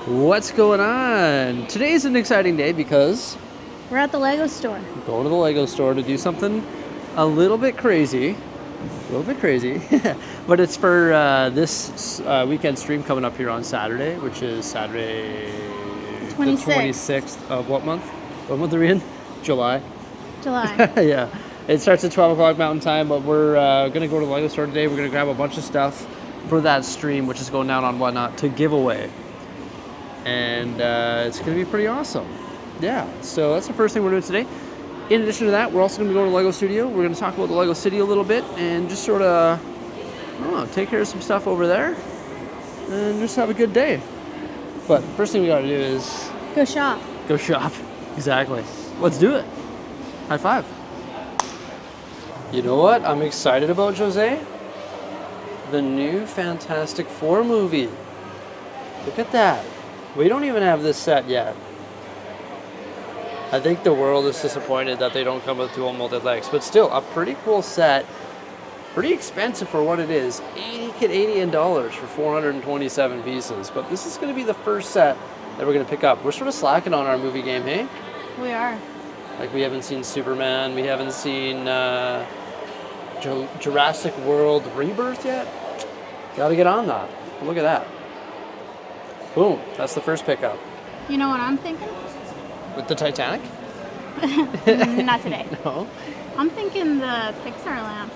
What's going on? Today's an exciting day because we're at the Lego store. we're going to the Lego store to do something a little bit crazy. But it's for this weekend stream coming up here on Saturday, which is Saturday the 26th of what month? What month are we in? July. Yeah. It starts at 12 o'clock Mountain Time, but we're going to go to the Lego store today. We're going to grab a bunch of stuff for that stream, which is going down on Whatnot, to give away. And it's going to be pretty awesome. Yeah, so that's the first thing we're doing today. In addition to that, we're also going to be going to Lego Studio. We're going to talk about the Lego City a little bit and just sort of, I don't know, take care of some stuff over there and just have a good day. But the first thing we got to do is... Go shop. Go shop. Exactly. Let's do it. High five. You know what I'm excited about, Jose? The new Fantastic Four movie. Look at that. We don't even have this set yet. I think the world is disappointed that they don't come with dual molded legs, but still a pretty cool set. Pretty expensive for what it is. $80 for 427 pieces. But this is going to be the first set that we're going to pick up. We're sort of slacking on our movie game, hey? We are. Like, we haven't seen Superman. We haven't seen Jurassic World Rebirth yet. Got to get on that. Look at that. Boom. That's the first pickup. You know what I'm thinking? With the Titanic? Not today. No. I'm thinking the Pixar lamp.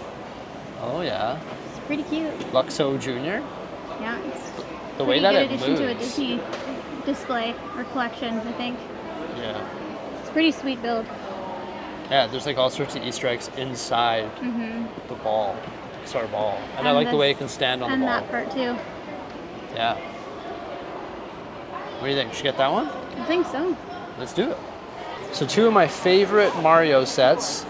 Oh, yeah. It's pretty cute. Luxo Jr.? Yeah. It's the way that it moves. addition to a Disney display or collection, I think. Yeah. It's a pretty sweet build. Yeah, there's like all sorts of Easter eggs inside the ball, Pixar ball. And I like the way it can stand on the ball. And that part too. Yeah. What do you think? Should we get that one? I think so. Let's do it. So two of my favorite Mario sets.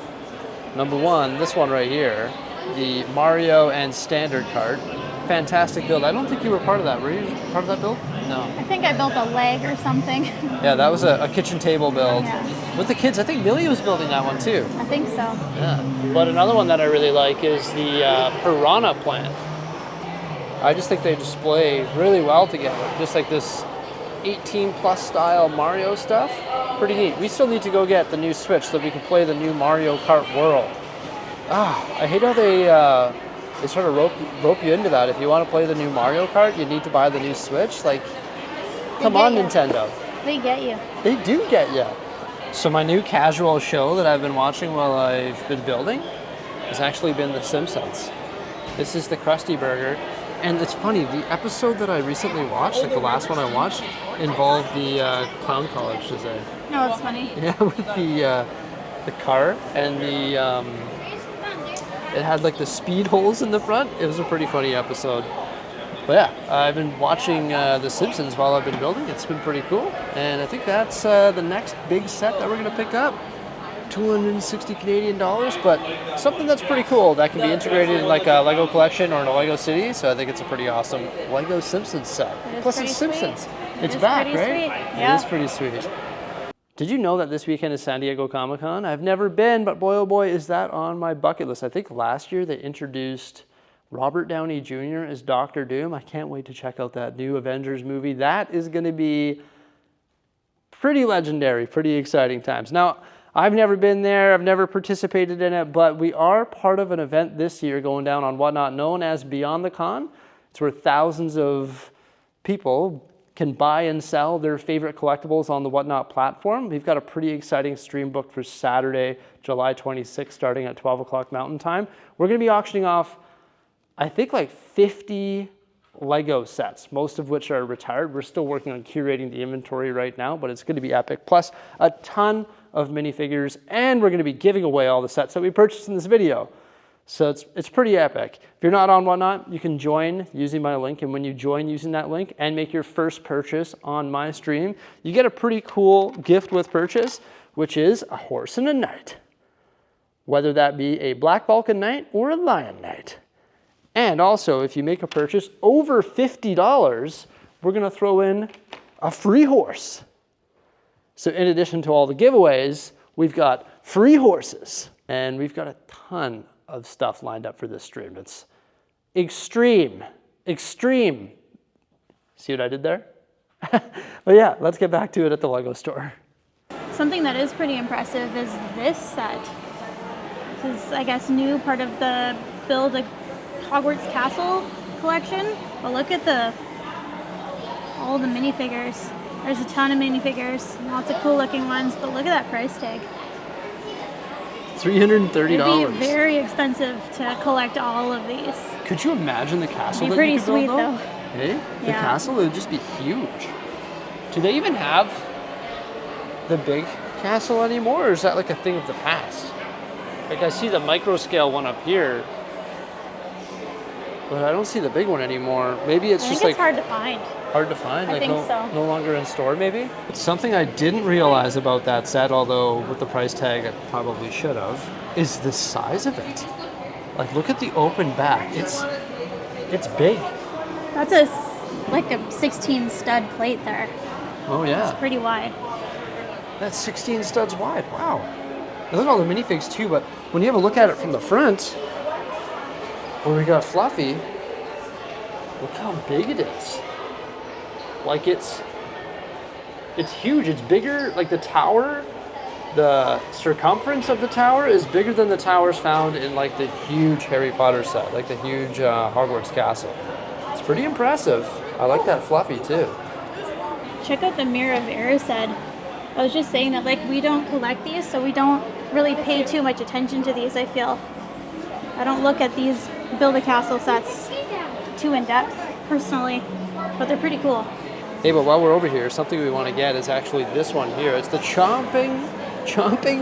Number one, this one right here, the Mario and Standard cart. Fantastic build. I don't think you were part of that. Were you part of that build? No. I think I built a leg or something. Yeah, that was a kitchen table build. Yeah. With the kids. I think Millie was building that one too. I think so. Yeah. But another one that I really like is the Piranha plant. I just think they display really well together. Just like this 18 plus style Mario stuff. Pretty neat. We still need to go get the new Switch so that we can play the new Mario Kart World. I hate how they sort of rope you into that. If you want to play the new Mario Kart, you need to buy the new Switch. Like, come on, Nintendo. They get you. They do get you. So my new casual show that I've been watching while I've been building has actually been The Simpsons. This is the Krusty Burger. And it's funny, the episode that I recently watched, like the last one I watched, involved the clown college, Jose. No, it's funny. Yeah, with the car and it had like the speed holes in the front. It was a pretty funny episode. But yeah, I've been watching The Simpsons while I've been building. It's been pretty cool. And I think that's the next big set that we're going to pick up. 260 Canadian dollars, but something that's pretty cool that can be integrated in like a Lego collection or in a Lego city. So I think it's a pretty awesome Lego Simpsons set. Plus it's Simpsons. It's back, right? Yeah. It is pretty sweet. Did you know that this weekend is San Diego Comic-Con? I've never been, but boy, oh boy, is that on my bucket list. I think last year they introduced Robert Downey Jr. as Doctor Doom. I can't wait to check out that new Avengers movie. That is going to be pretty legendary, pretty exciting times. Now, I've never been there, I've never participated in it, but we are part of an event this year going down on Whatnot known as Beyond the Con. It's where thousands of people can buy and sell their favorite collectibles on the Whatnot platform. We've got a pretty exciting stream booked for Saturday, July 26th, starting at 12 o'clock Mountain Time. We're going to be auctioning off, I think, like 50 Lego sets, most of which are retired. We're still working on curating the inventory right now, but it's going to be epic. Plus a ton of minifigures, and we're going to be giving away all the sets that we purchased in this video. So it's pretty epic. If you're not on Whatnot, you can join using my link, and when you join using that link and make your first purchase on my stream, you get a pretty cool gift with purchase, which is a horse and a knight. Whether that be a Black Vulcan knight or a Lion knight. And also, if you make a purchase over $50, we're going to throw in a free horse. So in addition to all the giveaways, we've got free horses, and we've got a ton of stuff lined up for this stream. It's extreme. See what I did there? But yeah, let's get back to it at the Lego store. Something that is pretty impressive is this set. This is, I guess, new part of the Build a Hogwarts Castle collection. But look at all the minifigures. There's a ton of minifigures, lots of cool looking ones, but look at that price tag. $330. It'd be very expensive to collect all of these. Could you imagine the castle It'd be that pretty you could sweet build though? though. Hey? The Yeah. castle would just be huge. Do they even have the big castle anymore, or is that like a thing of the past? Like I see the micro scale one up here, but I don't see the big one anymore. Maybe it's I just think it's like hard to find. hard to find, I like think no, so. no longer in store maybe? Something I didn't realize about that set, although with the price tag I probably should have, is the size of it. Like look at the open back. It's big. That's like a 16 stud plate there. Oh yeah. It's pretty wide. That's 16 studs wide. Wow. And look at all the minifigs too, but when you have a look at it from the front, where we got Fluffy, look how big it is. Like it's huge. It's bigger, like the tower, the circumference of the tower is bigger than the towers found in like the huge Harry Potter set, like the huge Hogwarts castle. It's pretty impressive. I like that Fluffy too. Check out the Mirror of Erised. I was just saying that like we don't collect these, so we don't really pay too much attention to these, I feel. I don't look at these Build a Castle sets too in depth, personally, but they're pretty cool. Hey, but while we're over here, something we want to get is actually this one here. It's the Chomping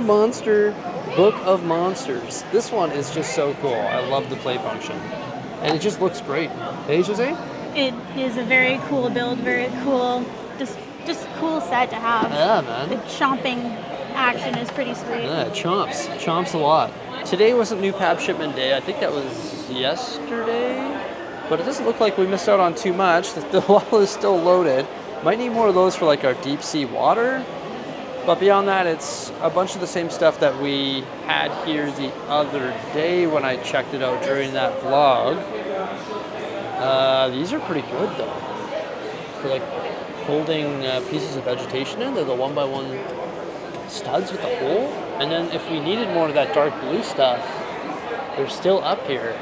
Monster Book of Monsters. This one is just so cool. I love the play function. And it just looks great. Hey, Jose? It is a very cool build, very cool, just cool set to have. Yeah, The man. chomping action is pretty sweet. Yeah, it chomps a lot. Today wasn't new pap shipment day. I think that was yesterday. But it doesn't look like we missed out on too much. The wall is still loaded. Might need more of those for like our deep sea water. But beyond that, it's a bunch of the same stuff that we had here the other day when I checked it out during that vlog. These are pretty good though. For like holding pieces of vegetation in. They're the 1x1 studs with the hole. And then if we needed more of that dark blue stuff, they're still up here.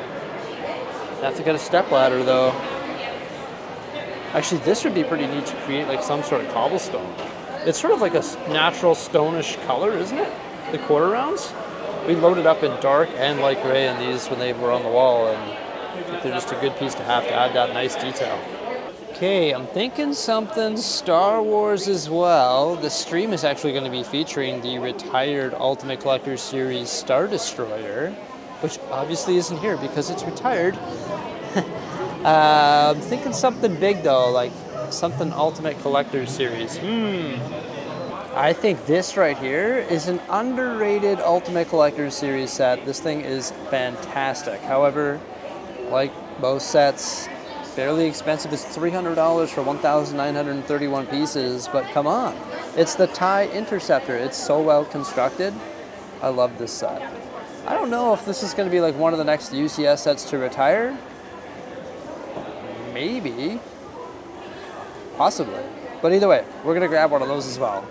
I have to get a step ladder though. Actually, this would be pretty neat to create like some sort of cobblestone. It's sort of like a natural stonish color, isn't it? The quarter rounds. We loaded up in dark and light gray in these when they were on the wall, and I think they're just a good piece to add that nice detail. Okay, I'm thinking something Star Wars as well. The stream is actually going to be featuring the retired Ultimate Collector Series Star Destroyer, which obviously isn't here because it's retired. I'm thinking something big though, like something Ultimate Collector Series. I think this right here is an underrated Ultimate Collector Series set. This thing is fantastic. However, like most sets, fairly expensive. It's $300 for 1,931 pieces, but come on. It's the TIE Interceptor. It's so well constructed. I love this set. I don't know if this is going to be like one of the next UCS sets to retire. Maybe. Possibly. But either way, we're going to grab one of those as well.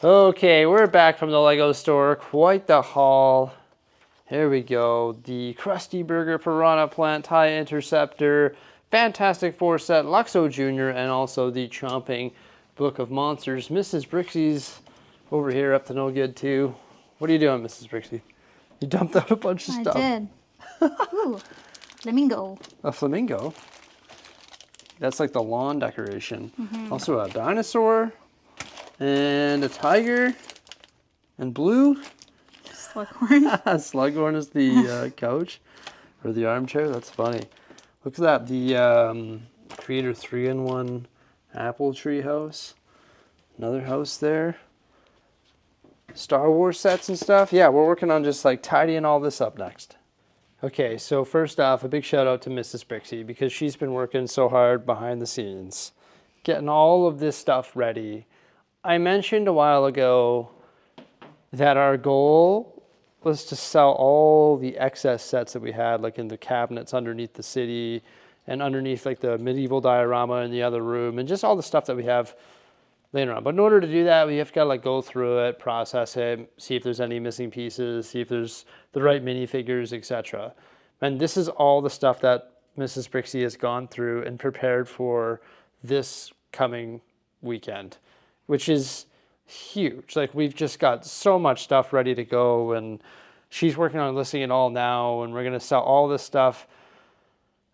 Okay, we're back from the Lego store. Quite the haul. Here we go. The Krusty Burger Piranha Plant TIE Interceptor, Fantastic Four set, Luxo Jr., and also the Chomping Book of Monsters. Mrs. Brixie's over here up to no good too. What are you doing, Mrs. Bricksie? You dumped out a bunch of stuff. I did. Ooh, flamingo. A flamingo? That's like the lawn decoration. Also a dinosaur and a tiger and blue. Slughorn. Slughorn is the couch or the armchair. That's funny. Look at that. The Creator 3-in-1 apple tree house. Another house there. Star Wars sets and stuff. Yeah, we're working on just like tidying all this up next. Okay, so first off, a big shout out to Mrs. Bricksie because she's been working so hard behind the scenes, getting all of this stuff ready. I mentioned a while ago that our goal was to sell all the excess sets that we had, like in the cabinets underneath the city and underneath like the medieval diorama in the other room and just all the stuff that we have later on. But in order to do that, we have to like go through it, process it, see if there's any missing pieces, see if there's the right minifigures, etc. And this is all the stuff that Mrs. Bricksie has gone through and prepared for this coming weekend, which is huge. Like, we've just got so much stuff ready to go, and she's working on listing it all now, and we're going to sell all this stuff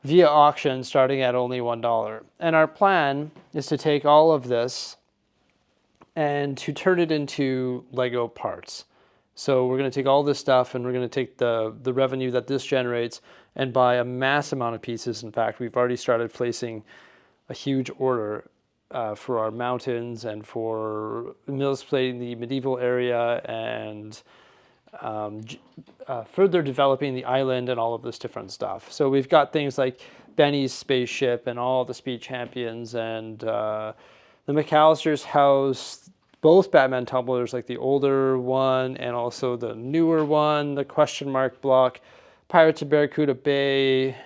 via auction starting at only $1. And our plan is to take all of this and to turn it into Lego parts. So we're going to take all this stuff and we're going to take the revenue that this generates and buy a mass amount of pieces. In fact, we've already started placing a huge order for our mountains and for Mills plating the medieval area and further developing the island and all of this different stuff. So we've got things like Benny's spaceship and all the speed champions and the McAllister's house, both Batman tumblers, like the older one and also the newer one, the question mark block, Pirates of Barracuda Bay,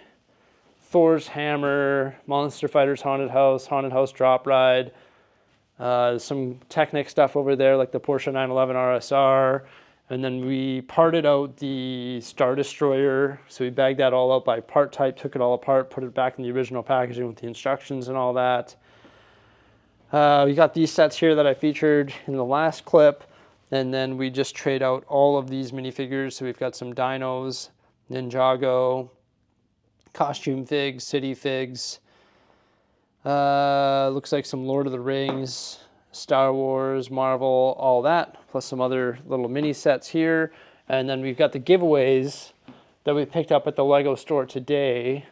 Thor's hammer, Monster Fighter's haunted house drop ride, some Technic stuff over there like the Porsche 911 RSR. And then we parted out the Star Destroyer. So we bagged that all out by part type, took it all apart, put it back in the original packaging with the instructions and all that. We got these sets here that I featured in the last clip. And then we just trade out all of these minifigures. So we've got some Dinos, Ninjago, costume figs, city figs. Looks like some Lord of the Rings, Star Wars, Marvel, all that, plus some other little mini sets here. And then we've got the giveaways that we picked up at the Lego store today.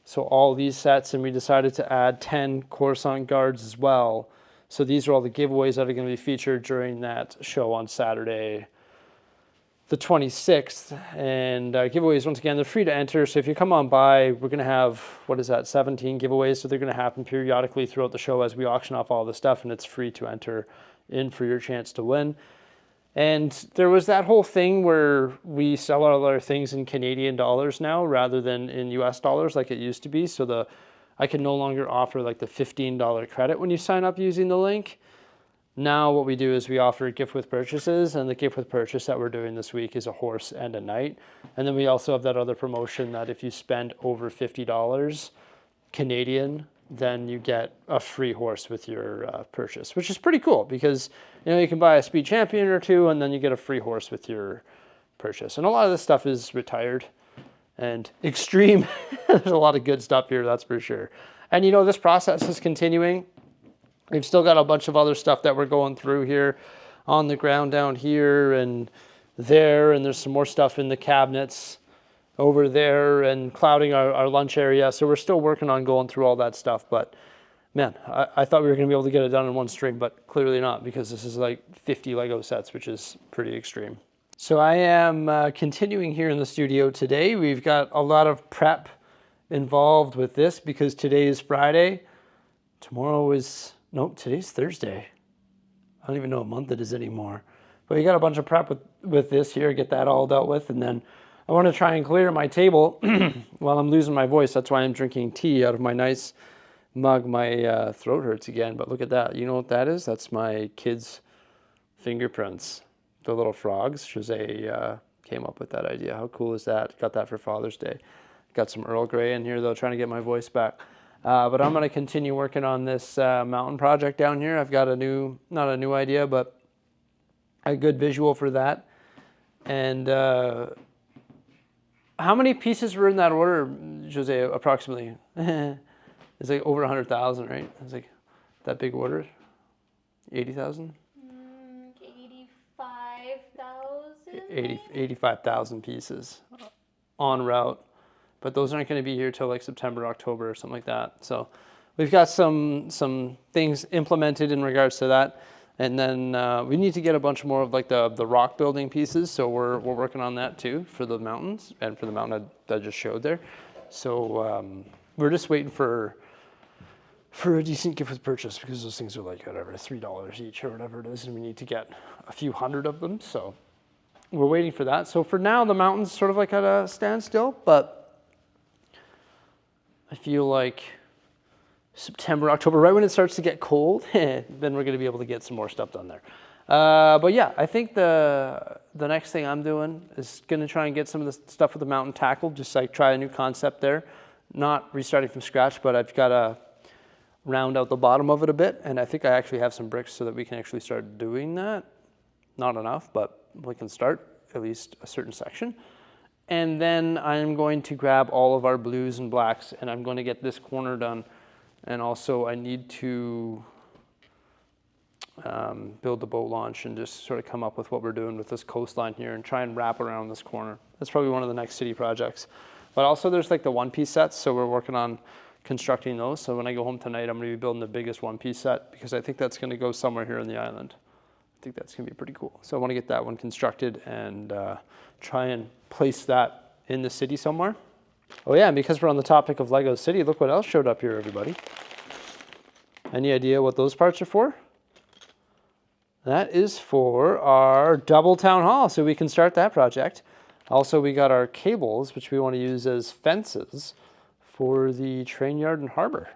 So all these sets, and we decided to add 10 Coruscant guards as well. So these are all the giveaways that are going to be featured during that show on Saturday, the 26th. And giveaways, once again, they're free to enter. So if you come on by, we're going to have, 17 giveaways. So they're going to happen periodically throughout the show as we auction off all the stuff, and it's free to enter in for your chance to win. And there was that whole thing where we sell all our things in Canadian dollars now rather than in US dollars like it used to be. So I can no longer offer like the $15 credit when you sign up using the link. Now what we do is we offer gift with purchases, and the gift with purchase that we're doing this week is a horse and a knight. And then we also have that other promotion that if you spend over $50 Canadian, then you get a free horse with your purchase, which is pretty cool because, you know, you can buy a speed champion or two and then you get a free horse with your purchase. And a lot of this stuff is retired and extreme. There's a lot of good stuff here, that's for sure. And you know, this process is continuing. We've still got a bunch of other stuff that we're going through here on the ground down here and there, and there's some more stuff in the cabinets over there and clouding our lunch area. So we're still working on going through all that stuff. But man, I thought we were going to be able to get it done in one string, but clearly not, because this is like 50 Lego sets, which is pretty extreme. So I am continuing here in the studio today. We've got a lot of prep involved with this because today is Friday. Today's Thursday. I don't even know what month it is anymore. But we got a bunch of prep with this here, get that all dealt with, and then I want to try and clear my table while I'm losing my voice. That's why I'm drinking tea out of my nice mug. My throat hurts again, but look at that. You know what that is? That's my kids' fingerprints, the little frogs. Jose came up with that idea. How cool is that? Got that for Father's Day. Got some Earl Grey in here, though, trying to get my voice back. But I'm going to continue working on this mountain project down here. I've got not a new idea, but a good visual for that. And how many pieces were in that order, Jose, approximately? It's like over 100,000, right? It's like that big order? 80,000? 85,000? 85,000 pieces en route. But those aren't going to be here till like September, October or something like that. So we've got some things implemented in regards to that. And then we need to get a bunch more of like the rock building pieces. So we're working on that too for the mountains and for the mountain that I just showed there. So we're just waiting for a decent gift with purchase because those things are like whatever, $3 each or whatever it is. And we need to get a few hundred of them. So we're waiting for that. So for now, the mountain's sort of like at a standstill, but I feel like September, October, right when it starts to get cold, then we're going to be able to get some more stuff done there. But yeah, I think the next thing I'm doing is going to try and get some of the stuff with the mountain tackled, just like try a new concept there. Not restarting from scratch, but I've got to round out the bottom of it a bit, and I think I actually have some bricks so that we can actually start doing that. Not enough, but we can start at least a certain section. And then I'm going to grab all of our blues and blacks, and I'm going to get this corner done. And also I need to build the boat launch and just sort of come up with what we're doing with this coastline here and try and wrap around this corner. That's probably one of the next city projects. But also there's like the one-piece sets, so we're working on constructing those. So when I go home tonight, I'm going to be building the biggest one-piece set because I think that's going to go somewhere here in the island. I think that's going to be pretty cool. So I want to get that one constructed and try and place that in the city somewhere. Oh yeah, and because we're on the topic of Lego City, look what else showed up here, everybody. Any idea what those parts are for? That is for our double town hall, so we can start that project. Also, we got our cables, which we want to use as fences for the train yard and harbor.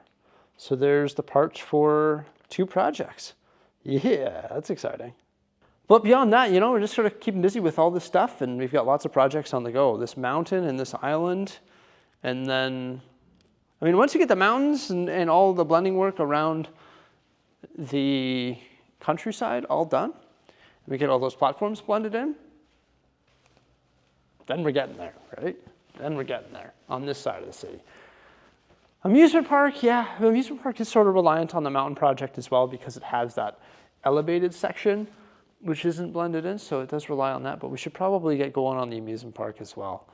So there's the parts for 2 projects. Yeah, that's exciting. But beyond that, you know, we're just sort of keeping busy with all this stuff, and we've got lots of projects on the go. This mountain and this island, and then, I mean, once you get the mountains and all the blending work around the countryside all done, and we get all those platforms blended in, then we're getting there, right? Then we're getting there on this side of the city. Amusement park, yeah, the amusement park is sort of reliant on the mountain project as well because it has that elevated section which isn't blended in, so it does rely on that, but we should probably get going on the amusement park as well.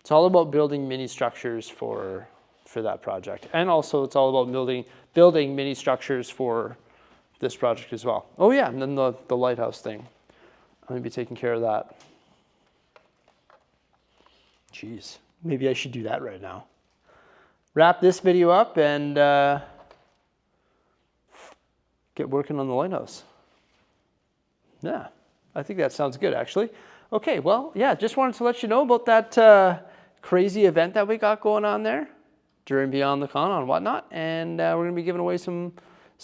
It's all about building mini structures for that project, and also it's all about building mini structures for this project as well. Oh yeah, and then the lighthouse thing. I'm gonna be taking care of that. Jeez, maybe I should do that right now. Wrap this video up and get working on the lighthouse. Yeah, I think that sounds good, actually. Okay, well, yeah, just wanted to let you know about that crazy event that we got going on there during Beyond the Con on Whatnot, and we're going to be giving away some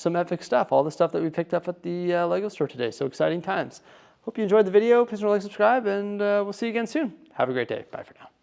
epic stuff, all the stuff that we picked up at the Lego store today, so exciting times. Hope you enjoyed the video. Please remember to like, subscribe, and we'll see you again soon. Have a great day. Bye for now.